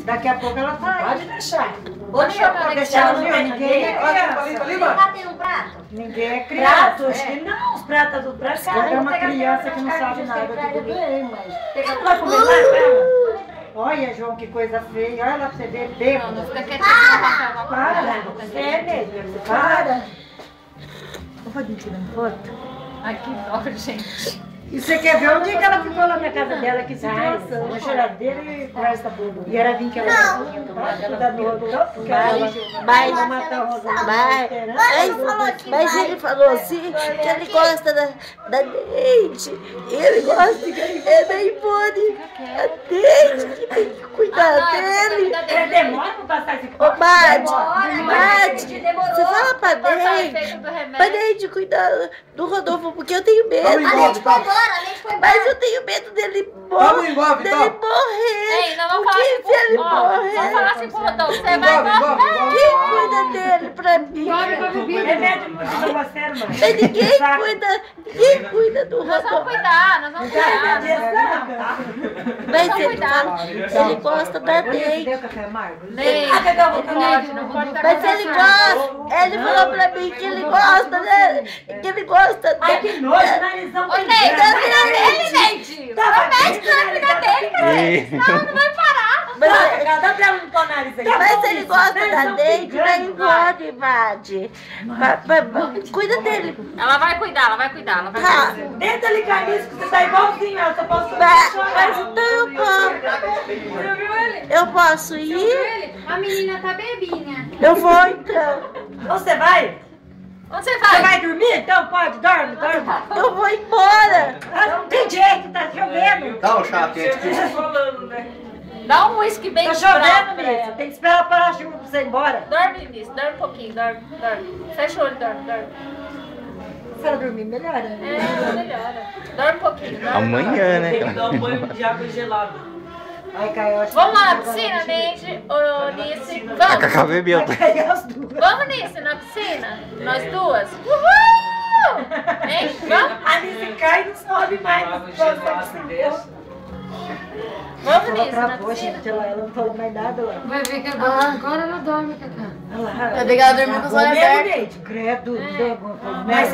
Daqui a pouco ela tá. Pode deixar. Pode deixar, ninguém é criança. Tem um prato? Ninguém é criança. Pratos que não, os pratos do prato. É uma criança que não sabe nada, tudo bem, mas... Não vai comer mais com ela? Olha, João, que coisa feia. Olha lá pra você ver, bêbado. Não fica quietinho. Para, você é mesmo. Para. Pode tirar foto? Ai, que dó, gente. E você quer ver onde que ela ficou lá na casa dela? Que situação. Na geladeira e atrás da bunda. E era vir que ela tinha tomado ela Mas, vai matar a Rosa. mas ele falou assim que ele gosta da Neide. Ele gosta da Ivone. A Neide que tem que cuidar dele. Ele demora pra passar esse Ô, Madi, Demorou. você fala pra Neide cuidar do Rodolfo, porque eu tenho medo. A Leite foi embora, a Leite foi embora. Mas eu tenho medo dele Vamos embora, então. morrer. Ei, não vamos falar Porque assim se ele pro morrer, Vamos falar assim pro Rodolfo. Você vai morrer. quem cuida dele pra mim? remédio muito grosseiro, mano. Mas ninguém cuida do Nós vamos Rodolfo. cuidar, nós vamos cuidar. Mas Vamos ele, cuidar. ele gosta da Neide. Deu café amargo? Ney, não pode, não pode dar Mas ele gosta, ele falou pra mim que ele gosta, né? Que ele gosta Ai, que nojo, narizão. Ô, Ney, tá cuidando dele, Neide. Promete que vai cuidar dele, cara. Senão não vai parar. Dá pra ela não pôr o nariz aí. Mas ele gosta da Neide, da Ivone, Madi. Cuida dele. Ela vai cuidar, ela vai cuidar. Ela vai Tá. cuidar. Tenta ligar nisso que você tá igualzinho, eu só posso Mas então eu posso ir? A menina tá bebinha. Eu vou então. Você vai? Onde você Você vai? vai dormir? Então pode, dorme. Eu vou embora. Não tem jeito, tá chovendo. Dá um chá quente aqui. Dá um uísque bem Tá bravo chovendo, pra Miss. ela. Tem que esperar parar a chuva pra você ir embora. Dorme, Liz. Dorme um pouquinho. Dorme. Fecha o olho, dorme. Se ela dormir, melhora. É, melhora. Dorme um pouquinho. Dorme. Amanhã, né? Tem que dar um banho de água gelada. Ai, Caio, acho Vamos lá na que piscina, Neide? Ô, Nice. A Vamos. Cacá bebeu. Vamos, Nice, na piscina? Nós duas? Uhul! Hein? Vamos? A Nice cai e não sobe mais. Vamos, ela Nice, na travou, piscina? gente. Ela não falou mais nada lá. Vai ver que agora ela dorme, Cacá. Olha lá. Vai ver que ela dormiu com os olhos abertos. Credo, deu alguma coisa. Mas